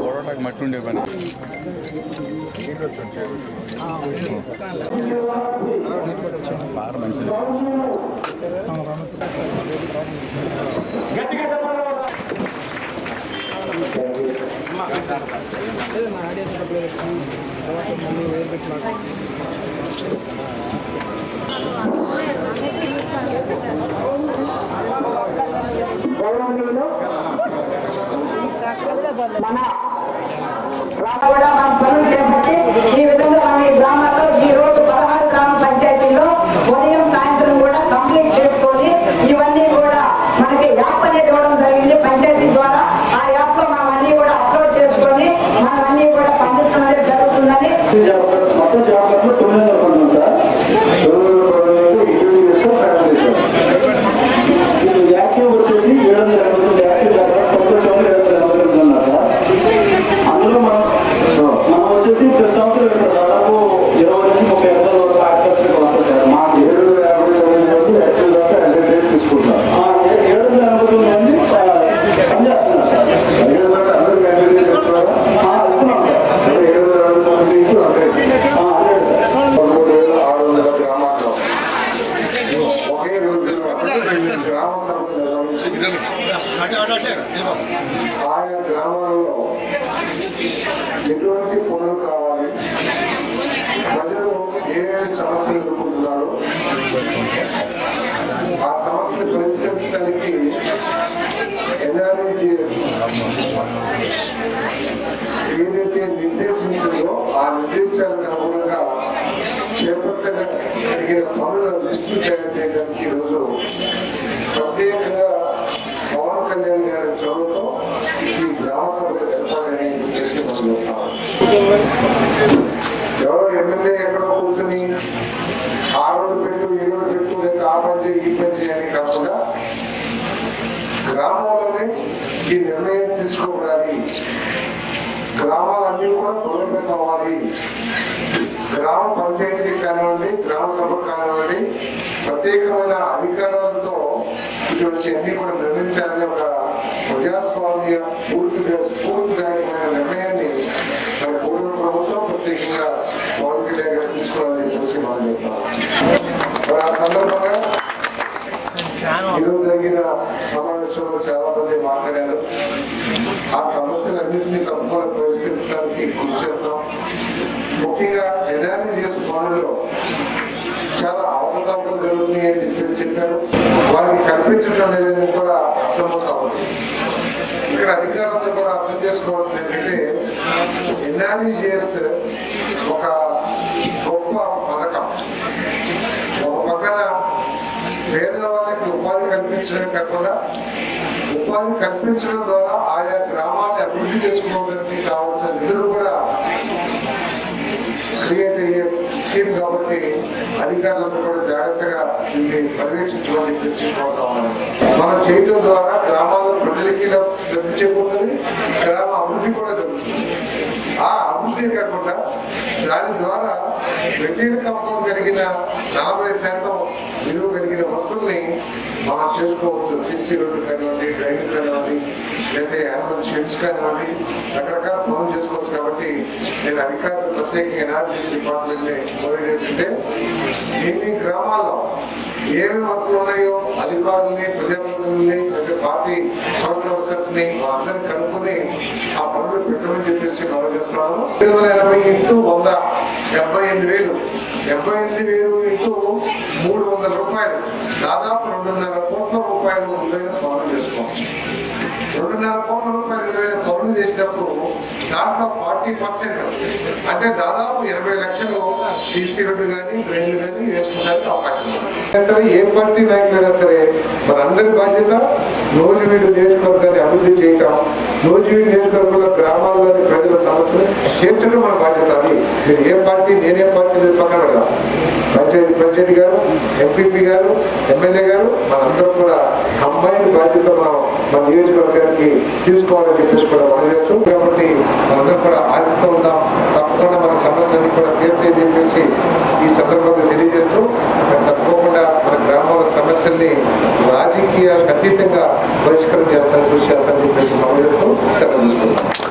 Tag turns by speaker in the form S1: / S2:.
S1: ఓడటానికి మట్టి ఉండే పని బాగా మంచిది.
S2: కూడా మనం పనులు చేపట్టి ఈ విధంగా మన ఈ గ్రామాల్లో ఈ రోజు 16 గ్రామ పంచాయతీల్లో ఉదయం సాయంత్రం కూడా కంప్లీట్ చేసుకొని ఇవన్నీ కూడా మనకి యాప్ అనేది ఇవ్వడం జరిగింది పంచాయతీ ద్వారా. ఆ యాప్ లో మనం అన్ని కూడా అప్లోడ్ చేసుకొని మనం అన్ని కూడా పండించడం అనేది జరుగుతుందని
S3: ఆయా గ్రామాలలో ఎటువంటి పనులు కావాలి, ప్రజలు ఏ సమస్యలు ఎదుర్కొంటున్నారు, ఆ సమస్యను పరిష్కరించడానికి ఎన్ఆర్ఈజీఎస్ ఏదైతే నిర్దేశించిందో ఆ నిర్దేశాలకు అనుగుణంగా చేపట్టగలిగిన పనుల లిస్టు తయారు చేయడానికి ఈరోజు ప్రత్యేకంగా పవన్ కళ్యాణ్ గారి చదువుతో ఈ గ్రామ సభలు ఏర్పాటని చేసి మనం చేస్తాం. ఎవరో ఎమ్మెల్యే ఎక్కడో కూర్చొని 6 రోజులు పెట్టు 7 రోజులు పెట్టు లేదా ఆ పని చేయి ఈ పని చేయని కాకుండా గ్రామంలోనే ఈ నిర్ణయం తీసుకోవాలి. గ్రామాలన్నీ కూడా బలోపేతం అవ్వాలి. గ్రామ పంచాయతీ కానివ్వండి, గ్రామ సభ కానివ్వండి, ప్రత్యేకమైన అధికారాలతో ఇటువంటి అన్ని కూడా నిర్మించాలని ఒక ప్రజాస్వామ్య స్ఫూర్తిదాయకమైన నిర్ణయాన్ని మన పూర్వ ప్రభుత్వం ప్రత్యేకంగా పవన్ కళ్యాణ్ గారు తీసుకోవాలని చూసి మనం చేస్తాం. ఆ సందర్భంగా ఈరోజు జరిగిన సమావేశంలో చాలా మంది మాట్లాడారు. ఆ సమస్యలన్నింటినీ తప్పకుండా పరిష్కరించడానికి కృషి చేస్తాం. ముఖ్యంగా ఎన్ఆర్ఈజీఎస్ పనుల్లో చాలా అవకతవకలు జరుగుతున్నాయి అని చెప్పారు. వారికి కల్పించడం లేదని కూడా అర్థమవుతా ఉంది. ఇక్కడ అధికారులను కూడా అర్థం చేసుకోవాల్సింది ఏంటంటే ఎన్ఆర్ఈజీఎస్ ఒక గొప్ప పథకం. ఒక పక్కన పేదవాళ్ళకి ఉపాధి కల్పించడమే కాకుండా ఉపాధి కల్పించడం ద్వారా ఆయా గ్రామాన్ని అభివృద్ధి చేసుకోవడానికి కావాల్సిన నిధులు కూడా క్రియేట్ అయ్యే స్కీమ్ కాబట్టి అధికారులంతా కూడా జాగ్రత్తగా దీన్ని పర్యవేక్షించమని చెప్పేసి కోరుతా ఉన్నాను. మనం చేయడం ద్వారా గ్రామాల్లో ప్రజలకి లబ్ధి చేకూరుతుంది, గ్రామ అభివృద్ధి కూడా జరుగుతుంది. ఆ అభివృద్ధి కాకుండా దాని ద్వారా వ్యక్తిగతం కలిగిన 40% విలువ కలిగిన వర్కుల్ని మనం చేసుకోవచ్చు. సిసి రోడ్లు కానివ్వండి, డ్రైనేజ్ కానివ్వండి, లేదా యానిమల్ షెడ్స్ కానివ్వండి, రకరకాల పనులు చేసుకోవచ్చు. కాబట్టి నేను అధికారులు ప్రత్యేకంగా ఎన్ఆర్జీఎస్ డిపార్ట్మెంట్ ని కోరేది ఏంటంటే ఎన్ని గ్రామాల్లో ఏమేమి వర్కులు ఉన్నాయో అధికారుల్ని, ప్రజాప్రతినిధుల్ని, లేదా పార్టీ సోషల్ వర్కర్స్ ని అందరినీ కనుక్కొని ఆ పనులు పెట్టమని చెప్పేసి మనం చేస్తున్నాము. 780 ఇంటూ 100 78,000 78,000 ఇంటూ 300 రూపాయలు, దాదాపు 2.5 కోట్ల రూపాయలు విలువైన పనులు చేసుకోవచ్చు. 2.5 కోట్ల రూపాయలు విలువైన పనులు పనులు చేసినప్పుడు దాంట్లో 40% అంటే దాదాపు 20 లక్షలు సీసీ రోడ్డు కానీ డ్రైన్లు కానీ వేసుకోవడానికి అవకాశం ఉంది. ఏ పార్టీ నాయకులైనా సరే మనందరి బాధ్యత నూజివీడు నియోజకవర్గాన్ని అభివృద్ధి చేయటం, నూజివీడు నియోజకవర్గంలో గ్రామాల్లోని ప్రజల సమస్యలు తీర్చడం మన బాధ్యత. అది మీరు ఏ పార్టీ నేనే పార్టీ పక్కన పెడదాం. పంచాయతీ ప్రెసిడెంట్ గారు, ఎంపీపీ గారు, ఎమ్మెల్యే గారు మనందరం కూడా కంబైన్డ్ బాధ్యత మన నియోజకవర్గానికి తీసుకోవాలని చెప్పేసి కూడా మనం చేస్తాం. కాబట్టి మనందరం కూడా ఆశతో ఉన్నాం. తప్పకుండా మన సమస్యలన్నీ కూడా తీర్తాయని చెప్పేసి ఈ సందర్భంగా తెలియజేస్తూ తప్పకుండా మన గ్రామాల సమస్యల్ని రాజకీయ అతీతంగా పరిష్కారం చేస్తానని కృషి చేస్తానని చెప్పేసి మనం చేస్తూ సెలవు తీసుకుంటాం.